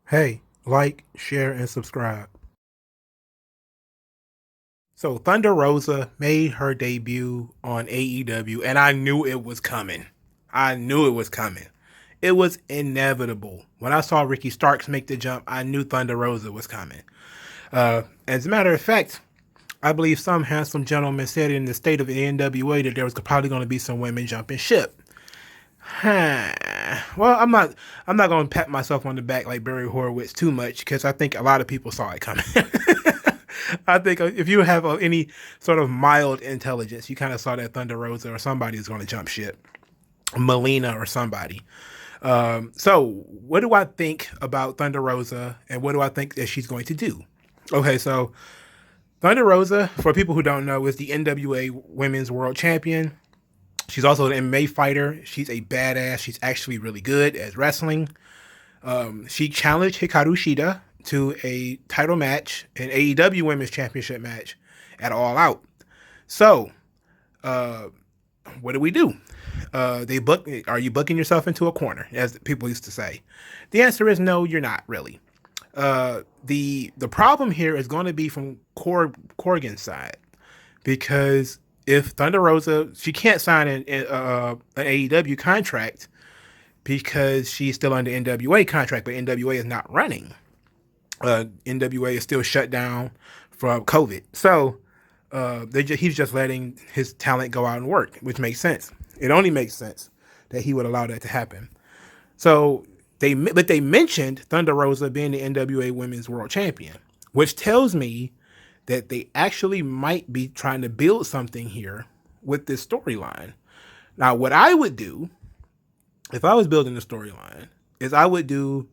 Hey, like, share, and subscribe. So Thunder Rosa made her debut on AEW, and I knew it was coming. I knew it was coming. It was inevitable. When I saw Ricky Starks make the jump, I knew Thunder Rosa was coming. As a matter of fact, I believe some handsome gentleman said in the state of the NWA that there was probably going to be some women jumping ship. Huh. Well, I'm not going to pat myself on the back like Barry Horowitz too much because I think a lot of people saw it coming. I think if you have any sort of mild intelligence, you kind of saw that Thunder Rosa or somebody is going to jump ship, Melina or somebody. So what do I think about Thunder Rosa, and what do I think that she's going to do? Okay, so Thunder Rosa, for people who don't know, is the NWA Women's World Champion. She's also an MMA fighter. She's a badass. She's actually really good at wrestling. She challenged Hikaru Shida to a title match, an AEW Women's Championship match at All Out. So, what do we do? Are you booking yourself into a corner, as people used to say? The answer is no, you're not really. The problem here is going to be from Corgan's side, because if Thunder Rosa, she can't sign an AEW contract because she's still under NWA contract, but NWA is not running. NWA is still shut down from COVID. So he's just letting his talent go out and work, which makes sense. It only makes sense that he would allow that to happen. So they mentioned Thunder Rosa being the NWA Women's World Champion, which tells me that they actually might be trying to build something here with this storyline. Now, what I would do if I was building a storyline is I would do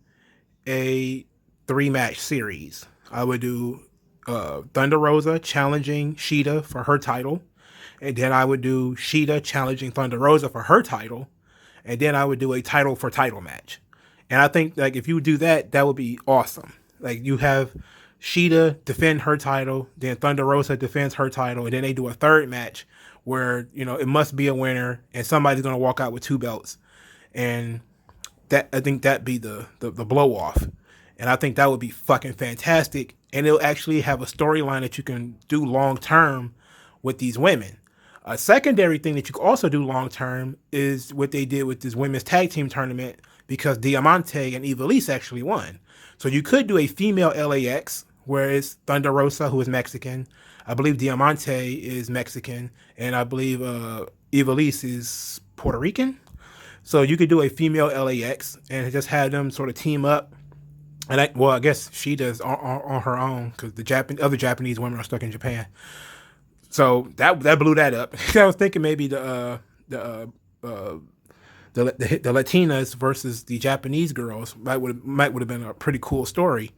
a 3-match series. I would do Thunder Rosa challenging Shida for her title, and then I would do Shida challenging Thunder Rosa for her title, and then I would do a title for title match. And I think like if you do that, that would be awesome. Like you have Shida defend her title, then Thunder Rosa defends her title, and then they do a third match where, you know, it must be a winner and somebody's going to walk out with 2 belts. And that, I think that'd be the blow off. And I think that would be fucking fantastic. And it'll actually have a storyline that you can do long term with these women. A secondary thing that you can also do long term is what they did with this women's tag team tournament, because Diamante and Ivelisse actually won. So you could do a female LAX where it's Thunder Rosa, who is Mexican. I believe Diamante is Mexican, and I believe Ivelisse is Puerto Rican. So you could do a female LAX and just have them sort of team up. And I guess she does on her own because the other Japanese women are stuck in Japan. So that blew that up. I was thinking maybe the Latinas versus the Japanese girls might would have been a pretty cool story,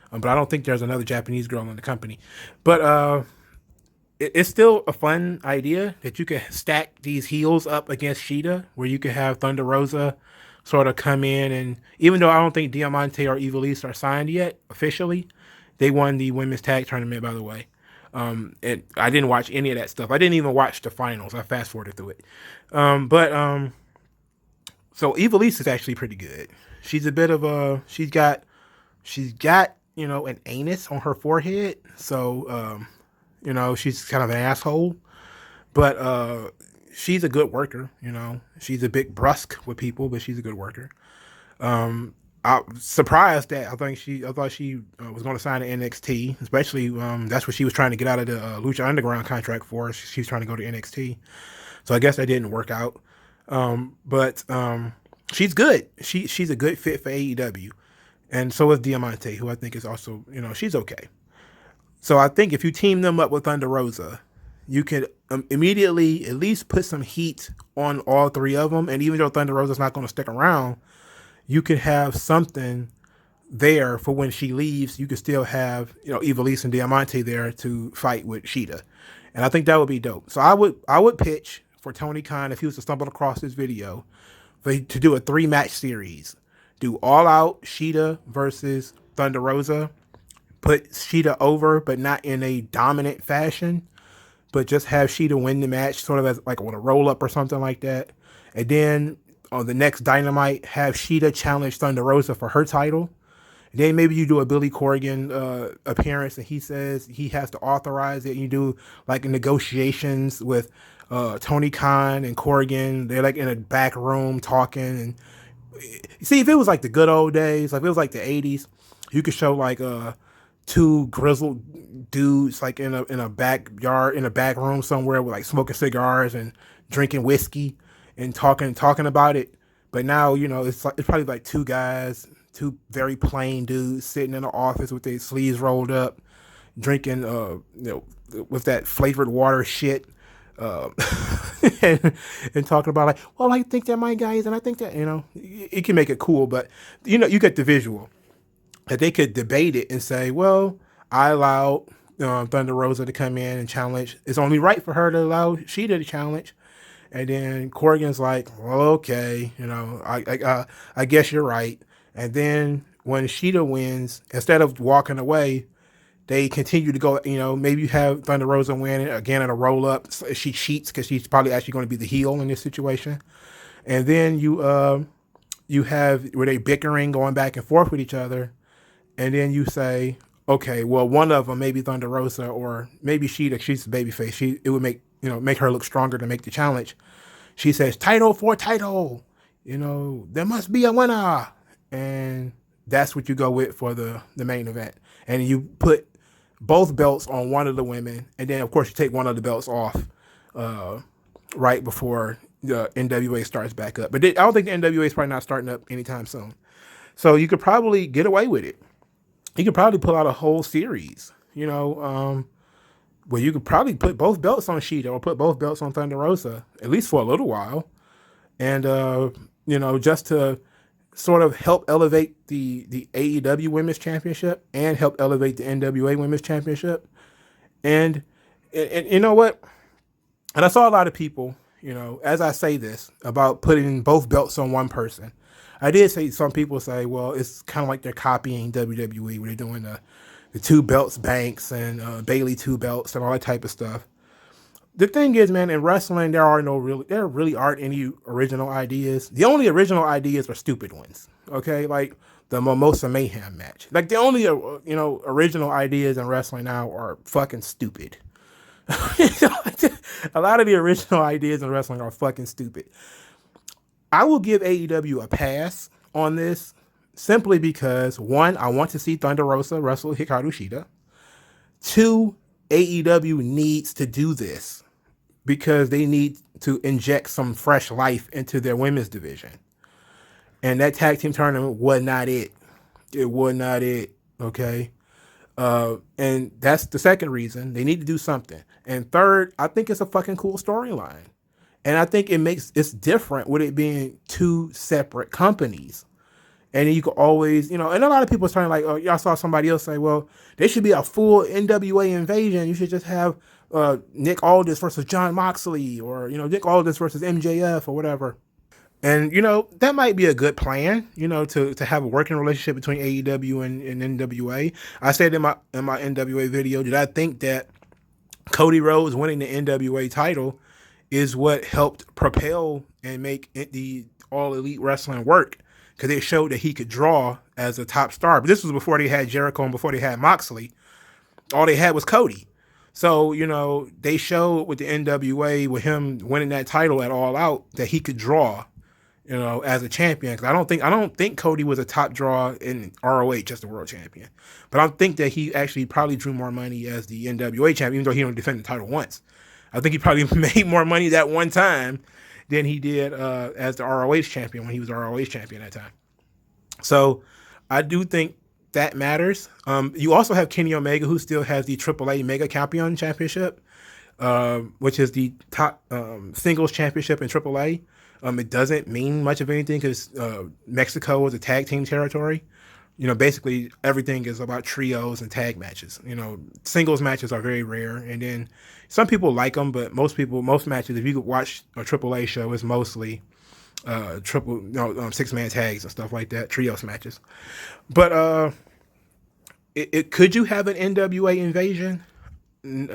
but I don't think there's another Japanese girl in the company. But it's still a fun idea that you could stack these heels up against Shida, where you could have Thunder Rosa sort of come in, and even though I don't think Diamante or Ivelisse are signed yet officially, they won the women's tag tournament, by the way. And I didn't watch any of that stuff. I didn't even watch the finals. I fast forwarded through it. So Ivelisse is actually pretty good. She's a bit of a she's got you know, an anus on her forehead, so you know, she's kind of an asshole, but she's a good worker. You know, she's a bit brusque with people, but she's a good worker. I'm surprised that I thought she was going to sign to NXT, especially that's what she was trying to get out of the Lucha Underground contract for. She's trying to go to NXT, so I guess that didn't work out. But she's good. She's a good fit for AEW, and so is Diamante, who I think is also, you know, she's okay. So I think if you team them up with Thunder Rosa, you could immediately at least put some heat on all 3 of them. And even though Thunder Rosa's not going to stick around, you could have something there for when she leaves. You could still have, you know, Ivelisse and Diamante there to fight with Shida. And I think that would be dope. So I would pitch for Tony Khan, if he was to stumble across this video, to do a 3-match series. Do All Out Shida versus Thunder Rosa. Put Shida over, but not in a dominant fashion, but just have Shida win the match, sort of as like with a roll up or something like that. And then on the next Dynamite, have Shida challenge Thunder Rosa for her title. Then maybe you do a Billy Corgan appearance, and he says he has to authorize it. And you do like negotiations with Tony Khan and Corgan. They're like in a back room talking. And see, if it was like the good old days, like if it was like the '80s, you could show like two grizzled dudes like in a backyard in a back room somewhere with like smoking cigars and drinking whiskey and talking about it. But now it's probably like two guys, two very plain dudes sitting in the office with their sleeves rolled up, drinking with that flavored water shit. Uh, and, and talking about like, well, I think that my guys, and I think that it can make it cool, but you get the visual that they could debate it and say, well, I allowed Thunder Rosa to come in and challenge. It's only right for her to allow Sheeta to challenge. And then Corgan's like, well, okay, I guess you're right. And then when Sheeta wins, instead of walking away, they continue to go. Maybe you have Thunder Rosa win again in a roll up. So she cheats because she's probably actually going to be the heel in this situation. And then you have where they bickering, going back and forth with each other. And then you say, okay, well, one of them, maybe Thunder Rosa or maybe Sheeta, she's a babyface. It would make her look stronger to make the challenge. She says, title for title. There must be a winner. And that's what you go with for the main event. And you put both belts on one of the women. And then, of course, you take one of the belts off right before the NWA starts back up. But I don't think the NWA is probably not starting up anytime soon. So you could probably get away with it. You could probably pull out a whole series, where you could probably put both belts on Sheeta or put both belts on Thunder Rosa, at least for a little while. And, just to sort of help elevate the AEW Women's Championship and help elevate the NWA Women's Championship. And you know what? And I saw a lot of people, as I say this, about putting both belts on one person. I did say some people say, well, it's kind of like they're copying WWE where they're doing the two belts Banks and Bailey two belts and all that type of stuff. The thing is, man, in wrestling, there really aren't any original ideas. The only original ideas are stupid ones. Okay, like the Mimosa Mayhem match. Like the only original ideas in wrestling now are fucking stupid. A lot of the original ideas in wrestling are fucking stupid. I will give AEW a pass on this simply because, one, I want to see Thunder Rosa wrestle Hikaru Shida. Two, AEW needs to do this because they need to inject some fresh life into their women's division. And that tag team tournament was not it. It was not it, okay? And that's the second reason. They need to do something. And third, I think it's a fucking cool storyline. And I think it's different with it being two separate companies. And you could always, and a lot of people are saying like, oh, y'all saw somebody else say, well, there should be a full NWA invasion. You should just have Nick Aldis versus John Moxley or, Nick Aldis versus MJF or whatever. And, that might be a good plan, to have a working relationship between AEW and NWA. I said in my NWA video, did I think that Cody Rhodes winning the NWA title is what helped propel and make the All Elite Wrestling work, because it showed that he could draw as a top star. But this was before they had Jericho and before they had Moxley. All they had was Cody. So, they showed with the NWA, with him winning that title at All Out, that he could draw, as a champion. Because I don't think Cody was a top draw in ROH as the world champion. But I think that he actually probably drew more money as the NWA champion, even though he only defended the title once. I think he probably made more money that one time than he did as the ROH champion when he was ROH champion at that time. So I do think that matters. You also have Kenny Omega, who still has the AAA Mega Champion Championship, which is the top singles championship in AAA. It doesn't mean much of anything because Mexico is a tag team territory. Basically everything is about trios and tag matches. Singles matches are very rare. And then some people like them, but most matches, if you could watch a AAA show, is mostly six-man tags and stuff like that, trios matches. But could you have an NWA invasion?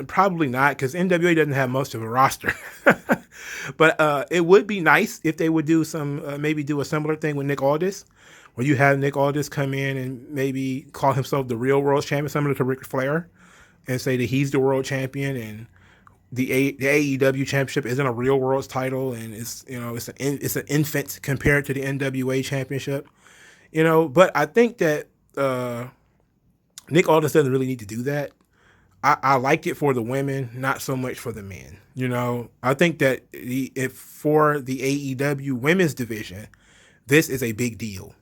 Probably not, because NWA doesn't have most of a roster. But it would be nice if they would do maybe do a similar thing with Nick Aldis, Where you have Nick Aldis come in and maybe call himself the real world champion, similar to Ric Flair, and say that he's the world champion, and the AEW championship isn't a real world title, and it's an infant compared to the NWA championship. But I think that Nick Aldis doesn't really need to do that. I like it for the women, not so much for the men. I think that if for the AEW women's division, this is a big deal.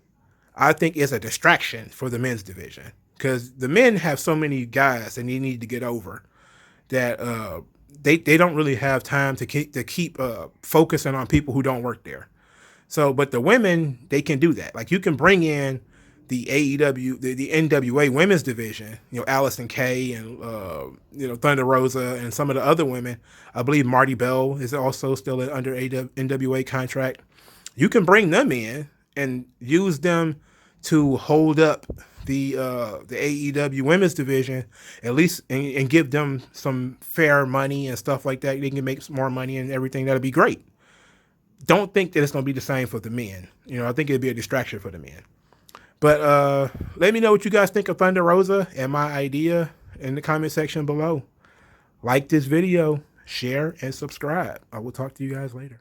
I think it's a distraction for the men's division because the men have so many guys that they need to get over that they don't really have time to keep focusing on people who don't work there. So, but the women, they can do that. Like you can bring in the AEW, the NWA women's division, Allison Kay and Thunder Rosa and some of the other women. I believe Marty Bell is also still under NWA contract. You can bring them in and use them to hold up the AEW women's division, at least, and give them some fair money and stuff like that. They can make some more money and everything. That'd be great. Don't think that it's going to be the same for the men. I think it'd be a distraction for the men. But let me know what you guys think of Thunder Rosa and my idea in the comment section below. Like this video, share, and subscribe. I will talk to you guys later.